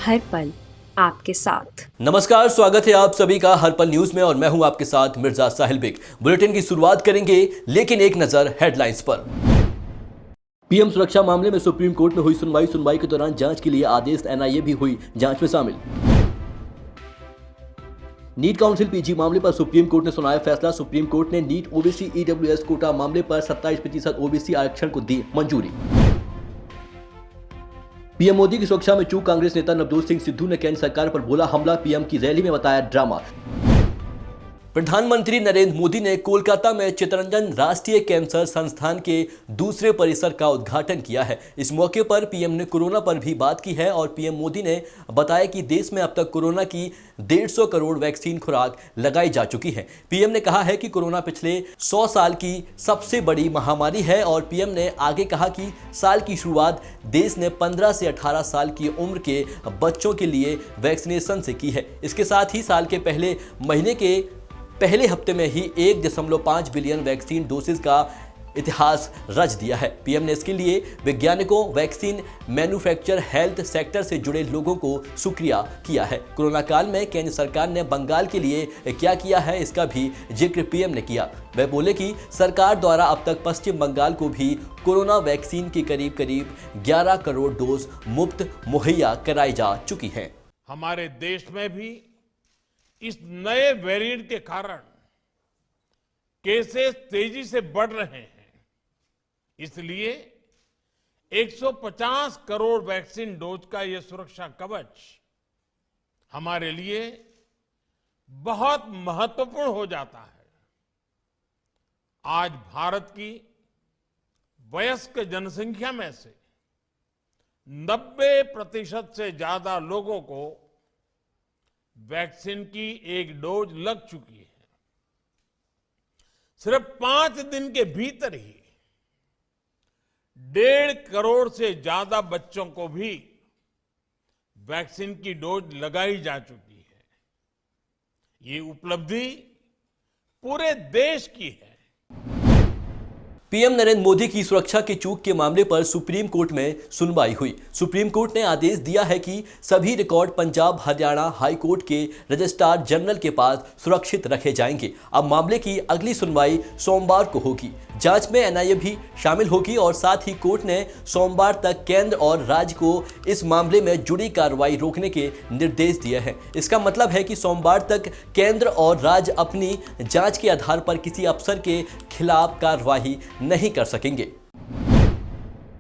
हर पल आपके साथ। नमस्कार, स्वागत है आप सभी का हर पल न्यूज में और मैं हूं आपके साथ मिर्जा साहिल बेग। बुलेटिन की शुरुआत करेंगे, लेकिन एक नजर हेडलाइंस पर। पीएम सुरक्षा मामले में सुप्रीम कोर्ट में हुई सुनवाई के दौरान जांच के लिए आदेश, एनआईए भी हुई जांच में शामिल। नीट काउंसिल पीजी मामले पर सुप्रीम कोर्ट ने सुनाया फैसला। सुप्रीम कोर्ट ने नीट ओबीसी ईडब्ल्यूएस कोटा मामले पर 27% ओबीसी आरक्षण को दी मंजूरी। पीएम मोदी की सुरक्षा में चूक, कांग्रेस नेता नवजोत सिंह सिद्धू ने केंद्र सरकार पर बोला हमला, पीएम की रैली में बताया ड्रामा। प्रधानमंत्री नरेंद्र मोदी ने कोलकाता में चित्तरंजन राष्ट्रीय कैंसर संस्थान के दूसरे परिसर का उद्घाटन किया है। इस मौके पर पीएम ने कोरोना पर भी बात की है और पीएम मोदी ने बताया कि देश में अब तक कोरोना की 150 करोड़ वैक्सीन खुराक लगाई जा चुकी है। पीएम ने कहा है कि कोरोना पिछले 100 साल की सबसे बड़ी महामारी है और पीएम ने आगे कहा कि साल की शुरुआत देश ने 15 से 18 साल की उम्र के बच्चों के लिए वैक्सीनेशन से की है। इसके साथ ही साल के पहले महीने के पहले हफ्ते में ही 1.5 बिलियन वैक्सीन डोसेज का इतिहास रच दिया है। पीएम ने इसके लिए वैज्ञानिकों, वैक्सीन मैन्युफैक्चर, हेल्थ सेक्टर से जुड़े लोगों को शुक्रिया किया है। कोरोना काल में केंद्र सरकार ने बंगाल के लिए क्या किया है, इसका भी जिक्र पीएम ने किया। वह बोले कि सरकार द्वारा अब तक पश्चिम बंगाल को भी कोरोना वैक्सीन की करीब 11 करोड़ डोज मुफ्त मुहैया कराई जा चुकी हैं। हमारे देश में भी इस नए वेरिएंट के कारण केसेस तेजी से बढ़ रहे हैं, इसलिए 150 करोड़ वैक्सीन डोज का यह सुरक्षा कवच हमारे लिए बहुत महत्वपूर्ण हो जाता है। आज भारत की वयस्क जनसंख्या में से 90% से ज्यादा लोगों को वैक्सीन की एक डोज लग चुकी है। सिर्फ 5 दिन के भीतर ही 1.5 करोड़ से ज्यादा बच्चों को भी वैक्सीन की डोज लगाई जा चुकी है। ये उपलब्धि पूरे देश की है। पीएम नरेंद्र मोदी की सुरक्षा के चूक के मामले पर सुप्रीम कोर्ट में सुनवाई हुई। सुप्रीम कोर्ट ने आदेश दिया है कि सभी record Punjab Haryana high court के रजिस्ट्रार जनरल के पास सुरक्षित रखे जाएंगे। अब मामले की अगली सुनवाई सोमवार को होगी। जांच में एनआईए भी शामिल होगी और साथ ही कोर्ट ने सोमवार तक केंद्र और राज्य को इस मामले में जुड़ी कार्रवाई रोकने के निर्देश दिए हैं। इसका मतलब है कि सोमवार तक केंद्र और राज्य अपनी जांच के आधार पर किसी अफसर के खिलाफ कार्रवाई नहीं कर सकेंगे।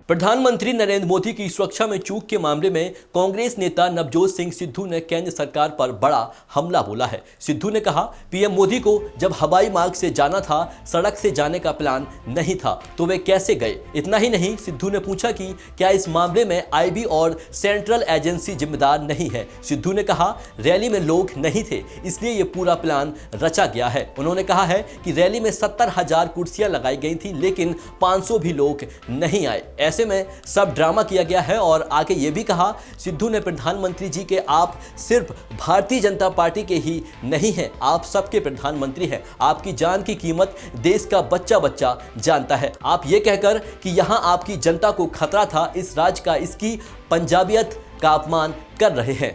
प्रधानमंत्री नरेंद्र मोदी की सुरक्षा में चूक के मामले में कांग्रेस नेता नवजोत सिंह सिद्धू ने केंद्र सरकार पर बड़ा हमला बोला है। सिद्धू ने कहा, पीएम मोदी को जब हवाई मार्ग से जाना था, सड़क से जाने का प्लान नहीं था, तो वे कैसे गए? इतना ही नहीं, सिद्धू ने पूछा कि क्या इस मामले में आईबी और सेंट्रल एजेंसी जिम्मेदार नहीं है। सिद्धू ने कहा, रैली में लोग नहीं थे, इसलिए ये पूरा प्लान रचा गया है। उन्होंने कहा है कि रैली में 70,000 कुर्सियां लगाई गई थी, लेकिन 500 भी लोग नहीं आए। ऐसे में सब ड्रामा किया गया है। और आगे ये भी कहा सिद्धू ने, प्रधानमंत्री जी के आप सिर्फ भारतीय जनता पार्टी के ही नहीं हैं, आप सबके प्रधानमंत्री हैं। आपकी जान की कीमत देश का बच्चा बच्चा जानता है। आप ये कहकर कि यहां आपकी जनता को खतरा था, इस राज्य का, इसकी पंजाबियत का अपमान कर रहे हैं।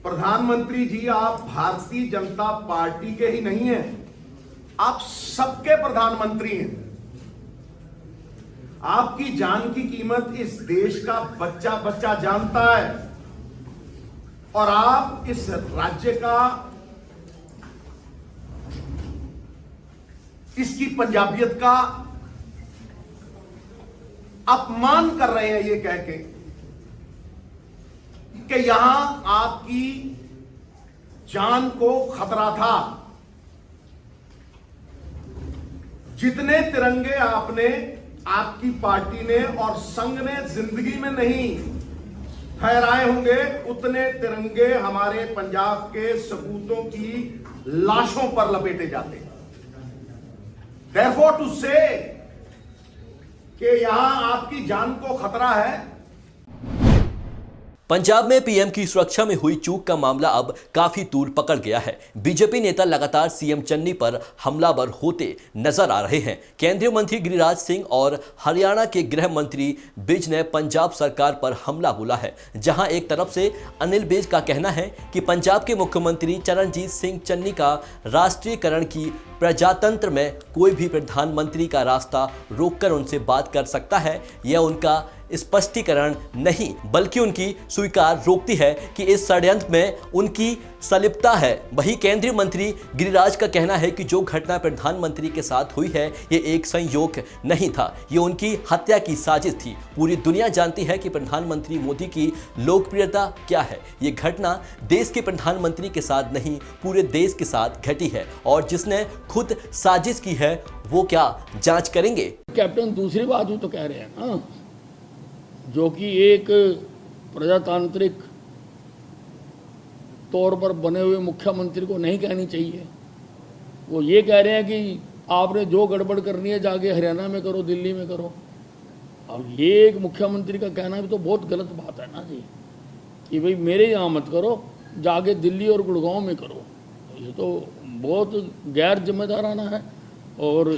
प्रधानमंत्री जी, आप भारतीय जनता पार्टी के ही नहीं हैं, आप सबके प्रधानमंत्री हैं। आपकी जान की कीमत इस देश का बच्चा बच्चा जानता है और आप इस राज्य का, इसकी पंजाबियत का अपमान कर रहे हैं, ये कह के कि यहां आपकी जान को खतरा था। जितने तिरंगे आपने, आपकी पार्टी ने और संघ ने जिंदगी में नहीं फहराए होंगे, उतने तिरंगे हमारे पंजाब के सपूतों की लाशों पर लपेटे जाते। Therefore to say कि यहां आपकी जान को खतरा है। पंजाब में पीएम की सुरक्षा में हुई चूक का मामला अब काफी तूल पकड़ गया है। बीजेपी नेता लगातार सीएम चन्नी पर हमलावर होते नजर आ रहे हैं। केंद्रीय मंत्री गिरिराज सिंह और हरियाणा के गृह मंत्री विज ने पंजाब सरकार पर हमला बोला है, जहां एक तरफ से अनिल विज का कहना है कि पंजाब के मुख्यमंत्री चरणजीत सिंह चन्नी का राष्ट्रीयकरण की प्रजातंत्र में कोई भी प्रधानमंत्री का रास्ता रोककर उनसे बात कर सकता है। यह उनका स्पष्टीकरण नहीं बल्कि उनकी स्वीकार रोकती है कि इस षड्यंत्र में उनकी संलिप्तता है। वहीं केंद्रीय मंत्री गिरिराज का कहना है कि जो घटना प्रधानमंत्री के साथ हुई है ये एक संयोग नहीं था, ये उनकी हत्या की साजिश थी। पूरी दुनिया जानती है कि प्रधानमंत्री मोदी की लोकप्रियता क्या है। ये घटना देश के प्रधानमंत्री के साथ नहीं पूरे देश के साथ घटी है और जिसने खुद साजिश की है वो क्या जांच करेंगे। कैप्टन दूसरी बात भी तो कह रहे हैं ना, जो कि एक प्रजातांत्रिक तौर पर बने हुए मुख्यमंत्री को नहीं कहनी चाहिए। वो ये कह रहे हैं कि आपने जो गड़बड़ करनी है जाके हरियाणा में करो, दिल्ली में करो। अब ये एक मुख्यमंत्री का कहना भी तो बहुत गलत बात है ना जी, कि भाई मेरे यहाँ मत करो, जाके दिल्ली और गुड़गांव में करो। ये तो बहुत गैर जिम्मेदाराना है और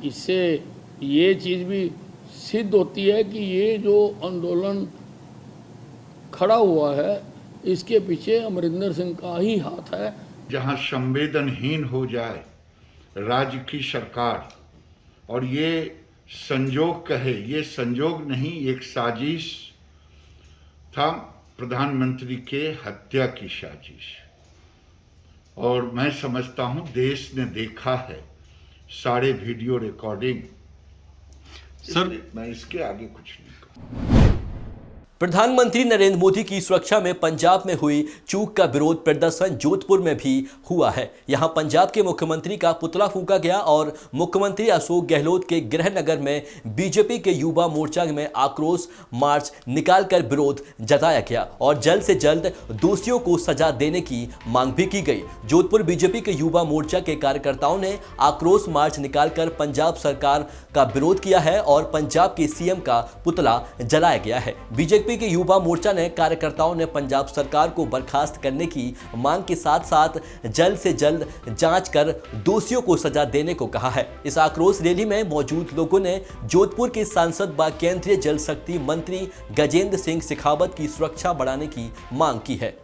इससे ये चीज़ भी सिद्ध होती है कि ये जो आंदोलन खड़ा हुआ है इसके पीछे अमरिंदर सिंह का ही हाथ है। जहां संवेदनहीन हो जाए राज्य की सरकार और ये संजोग कहे, ये संजोग नहीं, एक साजिश था, प्रधानमंत्री के हत्या की साजिश। और मैं समझता हूं देश ने देखा है सारे वीडियो रिकॉर्डिंग। सर मैं इसके आगे कुछ नहीं कहूँगा। प्रधानमंत्री नरेंद्र मोदी की सुरक्षा में पंजाब में हुई चूक का विरोध प्रदर्शन जोधपुर में भी हुआ है। यहां पंजाब के मुख्यमंत्री का पुतला फूंका गया और मुख्यमंत्री अशोक गहलोत के गृहनगर में बीजेपी के युवा मोर्चा में आक्रोश मार्च निकालकर विरोध जताया गया और जल्द से जल्द दोषियों को सजा देने की मांग भी की गई। जोधपुर बीजेपी के युवा मोर्चा के कार्यकर्ताओं ने आक्रोश मार्च निकालकर पंजाब सरकार का विरोध किया है और पंजाब के सीएम का पुतला जलाया गया है। बीजेपी के युवा मोर्चा ने कार्यकर्ताओं ने पंजाब सरकार को बर्खास्त करने की मांग के साथ साथ जल्द से जल्द जांच कर दोषियों को सजा देने को कहा है। इस आक्रोश रैली में मौजूद लोगों ने जोधपुर के सांसद व केंद्रीय जल शक्ति मंत्री गजेंद्र सिंह शेखावत की सुरक्षा बढ़ाने की मांग की है।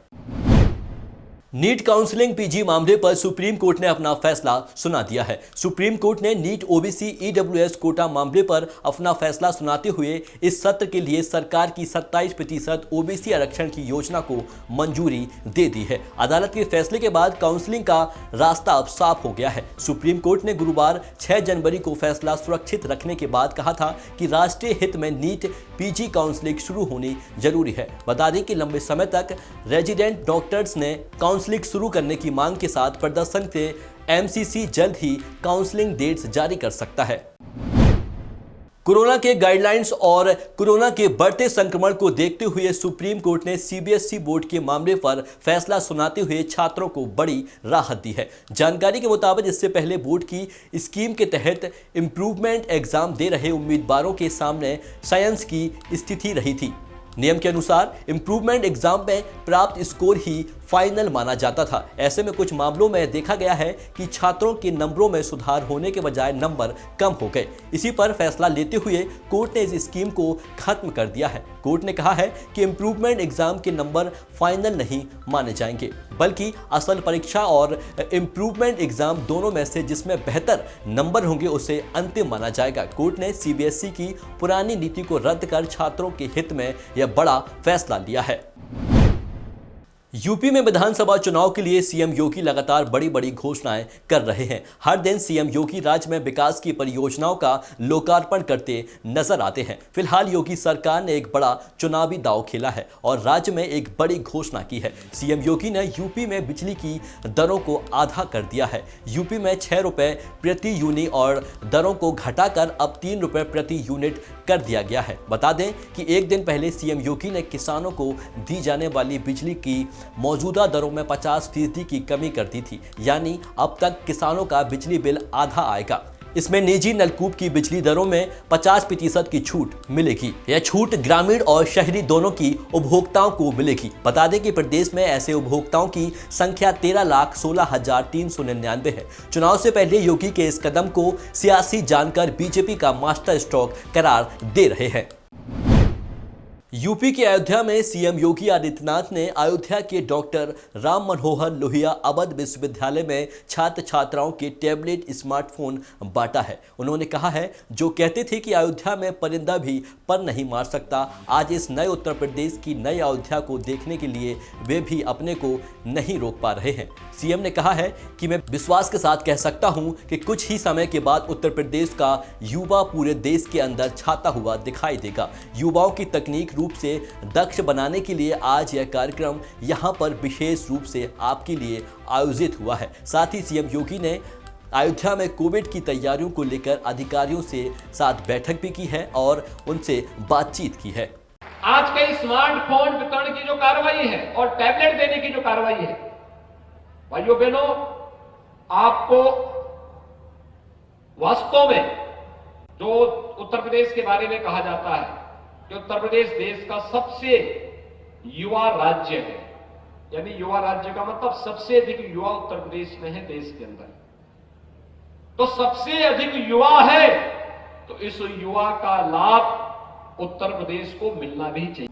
नीट काउंसलिंग पीजी मामले पर सुप्रीम कोर्ट ने अपना फैसला सुना दिया है। सुप्रीम कोर्ट ने नीट ओबीसी ईडब्ल्यूएस कोटा मामले पर अपना फैसला सुनाते हुए इस सत्र के लिए सरकार की 27% ओबीसी आरक्षण की योजना को मंजूरी दे दी है। अदालत के फैसले के बाद काउंसलिंग का रास्ता अब साफ हो गया है। सुप्रीम कोर्ट ने गुरुवार 6 जनवरी को फैसला सुरक्षित रखने के बाद कहा था कि राष्ट्रीय हित में नीट पीजी काउंसलिंग शुरू होनी जरूरी है। बता दें कि लंबे समय तक रेजिडेंट डॉक्टर्स ने काउंसलिंग शुरू करने की मांग के साथ प्रदर्शन से एमसीसी जल्द ही काउंसलिंग डेट्स जारी कर सकता है। कोरोना के गाइडलाइंस और कोरोना के बढ़ते संक्रमण को देखते हुए सुप्रीम कोर्ट ने सीबीएसई बोर्ड के मामले पर फैसला सुनाते हुए छात्रों को बड़ी राहत दी है। जानकारी के मुताबिक इससे पहले बोर्ड की स्कीम के तहत इम्प्रूवमेंट एग्जाम दे रहे उम्मीदवारों के सामने साइंस की स्थिति रही थी। नियम के अनुसार इम्प्रूवमेंट एग्जाम में प्राप्त स्कोर ही फाइनल माना जाता था। ऐसे में कुछ मामलों में देखा गया है कि छात्रों के नंबरों में सुधार होने के बजाय नंबर कम हो गए। इसी पर फैसला लेते हुए कोर्ट ने इस स्कीम को खत्म कर दिया है। कोर्ट ने कहा है कि इम्प्रूवमेंट एग्जाम के नंबर फाइनल नहीं माने जाएंगे, बल्कि असल परीक्षा और इम्प्रूवमेंट एग्जाम दोनों में से जिसमें बेहतर नंबर होंगे उसे अंतिम माना जाएगा। कोर्ट ने सीबीएसई की पुरानी नीति को रद्द कर छात्रों के हित में यह बड़ा फैसला लिया है। यूपी में विधानसभा चुनाव के लिए सीएम योगी लगातार बड़ी बड़ी घोषणाएं कर रहे हैं। हर दिन सीएम योगी राज्य में विकास की परियोजनाओं का लोकार्पण करते नजर आते हैं। फिलहाल योगी सरकार ने एक बड़ा चुनावी दांव खेला है और राज्य में एक बड़ी घोषणा की है। सीएम योगी ने यूपी में बिजली की दरों को आधा कर दिया है। यूपी में 6 रुपए प्रति यूनिट और दरों को घटाकर अब 3 रुपए प्रति यूनिट कर दिया गया है। बता दें कि एक दिन पहले सीएम योगी ने किसानों को दी जाने वाली बिजली की मौजूदा दरों में 50% की कमी कर दी थी, यानी अब तक किसानों का बिजली बिल आधा आएगा। इसमें निजी नलकूप की बिजली दरों में 50% की छूट मिलेगी। यह छूट ग्रामीण और शहरी दोनों की उपभोक्ताओं को मिलेगी। बता दें कि प्रदेश में ऐसे उपभोक्ताओं की संख्या 13,16,399 है। चुनाव से पहले योगी के इस कदम को सियासी जानकर बीजेपी का मास्टर स्ट्रोक करार दे रहे हैं। यूपी के अयोध्या में सीएम योगी आदित्यनाथ ने अयोध्या के डॉक्टर राम मनोहर लोहिया अवध विश्वविद्यालय में छात्र छात्राओं के टैबलेट स्मार्टफोन बांटा है। उन्होंने कहा है, जो कहते थे कि अयोध्या में परिंदा भी पर नहीं मार सकता, आज इस नए उत्तर प्रदेश की नई अयोध्या को देखने के लिए वे भी अपने को नहीं रोक पा रहे हैं। सीएम ने कहा है कि मैं विश्वास के साथ कह सकता हूं कि कुछ ही समय के बाद उत्तर प्रदेश का युवा पूरे देश के अंदर छाता हुआ दिखाई देगा। युवाओं की तकनीक रूप से दक्ष बनाने के लिए आज यह कार्यक्रम यहां पर विशेष रूप से आपके लिए आयोजित हुआ है। साथ ही सीएम योगी ने अयोध्या में कोविड की तैयारियों को लेकर अधिकारियों से साथ बैठक भी की है और उनसे बातचीत की है। आज के स्मार्टफोन वितरण की जो कार्रवाई है और टैबलेट देने की जो कार्रवाई है, भाइयों बहनों, आपको वास्तव में जो उत्तर प्रदेश के बारे में कहा जाता है कि उत्तर प्रदेश देश का सबसे युवा राज्य है, यानी युवा राज्य का मतलब सबसे अधिक युवा उत्तर प्रदेश में है देश के अंदर। तो सबसे अधिक युवा है तो इस युवा का लाभ उत्तर प्रदेश को मिलना भी चाहिए।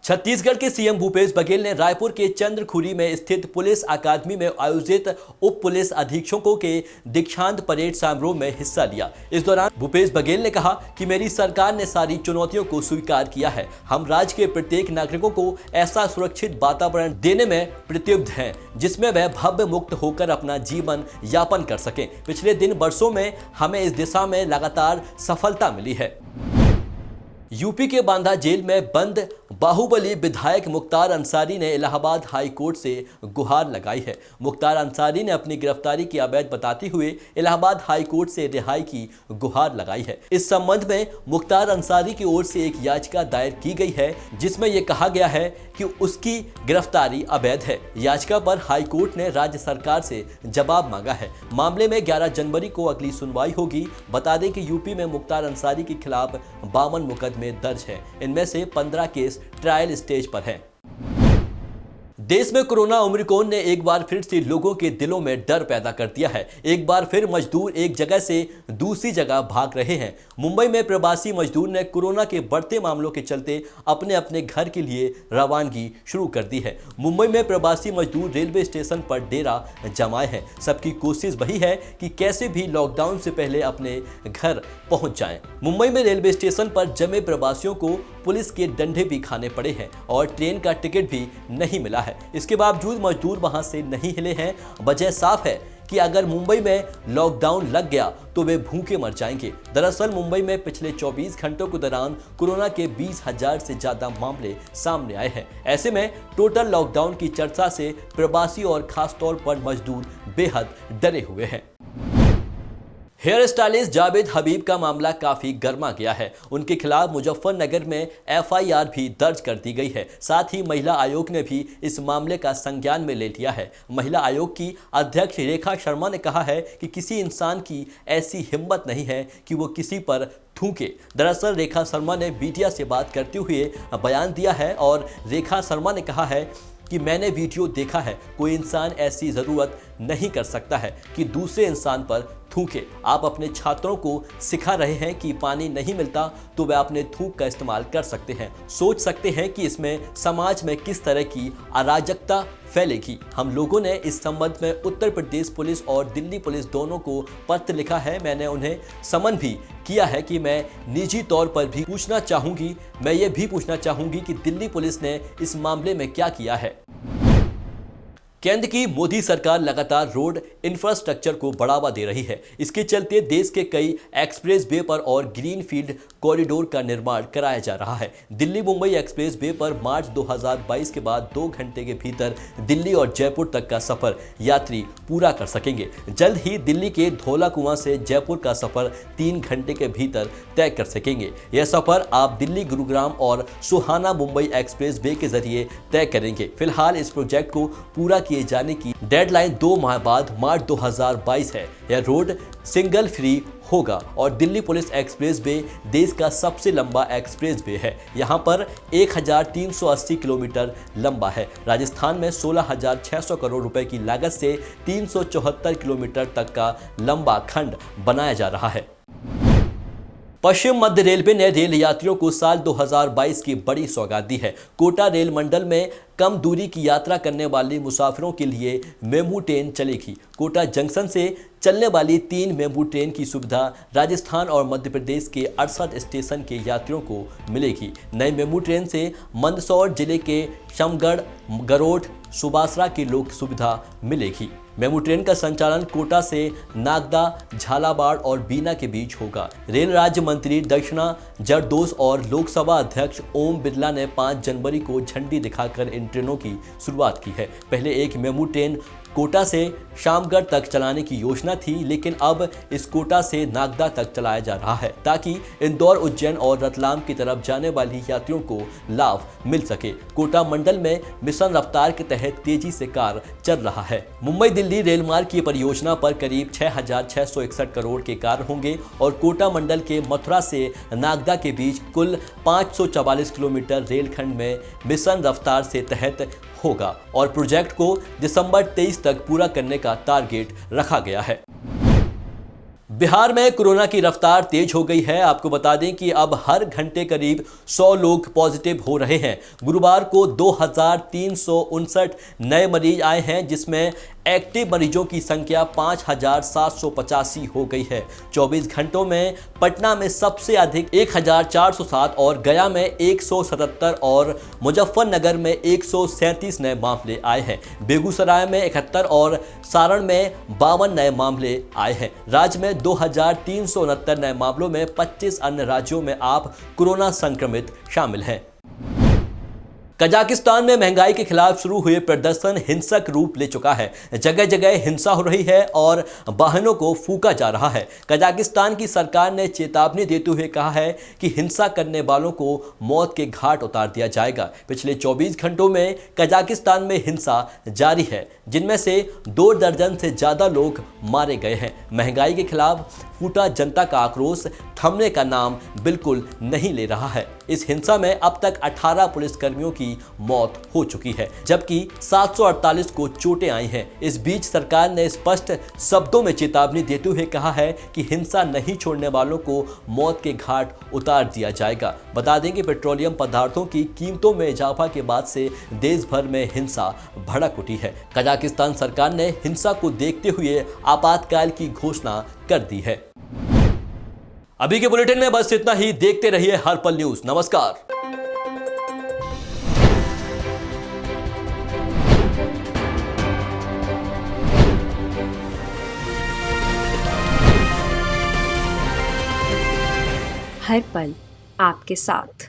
छत्तीसगढ़ के सीएम भूपेश बघेल ने रायपुर के चंद्रखुरी में स्थित पुलिस अकादमी में आयोजित उप पुलिस अधीक्षकों के दीक्षांत परेड समारोह में हिस्सा लिया। इस दौरान भूपेश बघेल ने कहा कि मेरी सरकार ने सारी चुनौतियों को स्वीकार किया है। हम राज्य के प्रत्येक नागरिकों को ऐसा सुरक्षित वातावरण देने में प्रतिबद्ध हैं जिसमें वह भव्य मुक्त होकर अपना जीवन यापन कर सकें। पिछले वर्षों में हमें इस दिशा में लगातार सफलता मिली है। यूपी के बांदा जेल में बंद बाहुबली विधायक मुख्तार अंसारी ने इलाहाबाद हाई कोर्ट से गुहार लगाई है। मुख्तार अंसारी ने अपनी गिरफ्तारी की अवैध बताते हुए इलाहाबाद हाई कोर्ट से रिहाई की गुहार लगाई है। इस संबंध में मुख्तार अंसारी की ओर से एक याचिका दायर की गई है जिसमें यह कहा गया है कि उसकी गिरफ्तारी अवैध है। याचिका पर हाई कोर्ट ने राज्य सरकार से जवाब मांगा है। मामले में 11 जनवरी को अगली सुनवाई होगी। बता दें कि यूपी में मुख्तार अंसारी के खिलाफ 52 मुकदमे दर्ज हैं। इनमें से 15 केस ट्रायल स्टेज पर हैं। देश में कोरोना ओमिक्रॉन ने एक बार फिर से लोगों के दिलों में डर पैदा कर दिया है। एक बार फिर मजदूर एक जगह से दूसरी जगह भाग रहे हैं। मुंबई में प्रवासी मजदूर ने कोरोना के बढ़ते मामलों के चलते अपने अपने घर के लिए रवानगी शुरू कर दी है। मुंबई में प्रवासी मजदूर रेलवे स्टेशन पर डेरा जमाए हैं। सबकी कोशिश वही है कि कैसे भी लॉकडाउन से पहले अपने घर पहुंच जाएं। मुंबई में रेलवे स्टेशन पर जमे प्रवासियों को पुलिस के डंडे भी खाने पड़े हैं और ट्रेन का टिकट भी नहीं मिला है। इसके बावजूद मजदूर वहां से नहीं हिले हैं। वजह साफ है कि अगर मुंबई में लॉकडाउन लग गया तो वे भूखे मर जाएंगे। दरअसल मुंबई में पिछले 24 घंटों के दौरान कोरोना के 20,000 से ज्यादा मामले सामने आए हैं। ऐसे में टोटल लॉकडाउन की चर्चा से प्रवासी और खासतौर पर मजदूर बेहद डरे हुए हैं। हेयर स्टाइलिस्ट जावेद हबीब का मामला काफी गर्मा गया है। उनके खिलाफ मुजफ्फरनगर में एफआईआर भी दर्ज कर दी गई है। साथ ही महिला आयोग ने भी इस मामले का संज्ञान में ले लिया है। महिला आयोग की अध्यक्ष रेखा शर्मा ने कहा है कि किसी इंसान की ऐसी हिम्मत नहीं है कि वो किसी पर थूके। दरअसल रेखा शर्मा ने मीडिया से बात करते हुए बयान दिया है और रेखा शर्मा ने कहा है कि मैंने वीडियो देखा है। कोई इंसान ऐसी ज़रूरत नहीं कर सकता है कि दूसरे इंसान पर थूके। आप अपने छात्रों को सिखा रहे हैं कि पानी नहीं मिलता तो वे अपने थूक का इस्तेमाल कर सकते हैं। सोच सकते हैं कि इसमें समाज में किस तरह की अराजकता फैलेगी। हम लोगों ने इस संबंध में उत्तर प्रदेश पुलिस और दिल्ली पुलिस दोनों को पत्र लिखा है। मैंने उन्हें समन भी किया है कि मैं निजी तौर पर भी पूछना चाहूँगी। मैं ये भी पूछना चाहूँगी कि दिल्ली पुलिस ने इस मामले में क्या किया है। केंद्र की मोदी सरकार लगातार रोड इंफ्रास्ट्रक्चर को बढ़ावा दे रही है। इसके चलते देश के कई एक्सप्रेस वे पर और ग्रीन फील्ड कॉरिडोर का निर्माण कराया जा रहा है। दिल्ली मुंबई एक्सप्रेस वे पर मार्च 2022 के बाद 2 घंटे के भीतर दिल्ली और जयपुर तक का सफर यात्री पूरा कर सकेंगे। जल्द ही दिल्ली के धौला कुआं से जयपुर का सफर 3 घंटे के भीतर तय कर सकेंगे। यह सफर आप दिल्ली गुरुग्राम और सुहाना मुंबई एक्सप्रेस वे के जरिए तय करेंगे। फिलहाल इस प्रोजेक्ट को पूरा किए जाने की डेडलाइन 2 माह बाद मार्च 2022 है। यह रोड सिंगल फ्री होगा और दिल्ली पुलिस एक्सप्रेस वे देश का सबसे लंबा एक्सप्रेस वे है। यहाँ पर 1380 किलोमीटर लंबा है। राजस्थान में 16,600 करोड़ रुपए की लागत से 374 किलोमीटर तक का लंबा खंड बनाया जा रहा है। पश्चिम मध्य रेलवे ने रेल यात्रियों को साल 2022 की बड़ी सौगात दी है। कोटा रेल मंडल में कम दूरी की यात्रा करने वाले मुसाफिरों के लिए मेमू ट्रेन चलेगी। कोटा जंक्शन से चलने वाली 3 मेमू ट्रेन की सुविधा राजस्थान और मध्य प्रदेश के 68 स्टेशन के यात्रियों को मिलेगी। नई मेमू ट्रेन से मंदसौर जिले के शमगढ़, गरोठ, सुबासरा के लोग सुविधा मिलेगी। मेमू ट्रेन का संचालन कोटा से नागदा, झालावाड़ और बीना के बीच होगा। रेल राज्य मंत्री दक्षिणा जरदोश और लोकसभा अध्यक्ष ओम बिरला ने 5 जनवरी को झंडी दिखाकर इन ट्रेनों की शुरुआत की है। पहले एक मेमू ट्रेन कोटा से शामगढ़ तक चलाने की योजना थी, लेकिन अब इस कोटा से नागदा तक चलाया जा रहा है ताकि इंदौर, उज्जैन और रतलाम की तरफ जाने वाली यात्रियों को लाभ मिल सके। कोटा मंडल में मिशन रफ्तार के तहत तेजी से कार्य चल रहा है। मुंबई दिल्ली रेल मार्ग की परियोजना पर करीब 6,661 करोड़ के कार्य होंगे और कोटा मंडल के मथुरा से नागदा के बीच कुल 544 किलोमीटर रेलखंड में मिशन रफ्तार से तहत होगा और प्रोजेक्ट को दिसंबर 23 तक पूरा करने का टारगेट रखा गया है। बिहार में कोरोना की रफ्तार तेज हो गई है। आपको बता दें कि अब हर घंटे करीब 100 लोग पॉजिटिव हो रहे हैं। गुरुवार को 2,359 नए मरीज आए हैं, जिसमें एक्टिव मरीजों की संख्या 5,785 हो गई है। 24 घंटों में पटना में सबसे अधिक 1,407 और गया में 177 और मुजफ्फरनगर में 137 नए मामले आए हैं। बेगूसराय में 71 और सारण में 52 नए मामले आए हैं। राज्य में 2,369 नए मामलों में 25 अन्य राज्यों में आप कोरोना संक्रमित शामिल हैं। कजाकिस्तान में महंगाई के खिलाफ शुरू हुए प्रदर्शन हिंसक रूप ले चुका है। जगह जगह हिंसा हो रही है और वाहनों को फूंका जा रहा है। कजाकिस्तान की सरकार ने चेतावनी देते हुए कहा है कि हिंसा करने वालों को मौत के घाट उतार दिया जाएगा। पिछले 24 घंटों में कजाकिस्तान में हिंसा जारी है, जिनमें से 2 दर्जन से ज़्यादा लोग मारे गए हैं। महंगाई के खिलाफ फूटा जनता का आक्रोश थमने का नाम बिल्कुल नहीं ले रहा है। इस हिंसा में अब तक 18 पुलिसकर्मियों की मौत हो चुकी है, जबकि 748 को चोटें आई हैं। इस बीच सरकार ने स्पष्ट शब्दों में चेतावनी देते हुए कहा है कि हिंसा नहीं छोड़ने वालों को मौत के घाट उतार दिया जाएगा। बता दें कि पेट्रोलियम पदार्थों की कीमतों में इजाफा के बाद से देश भर में हिंसा भड़क उठी है। कजाकिस्तान सरकार ने हिंसा को देखते हुए आपातकाल की घोषणा कर दी है। अभी के बुलेटिन में बस इतना ही। देखते रहिए हर पल न्यूज। नमस्कार। हर पल आपके साथ।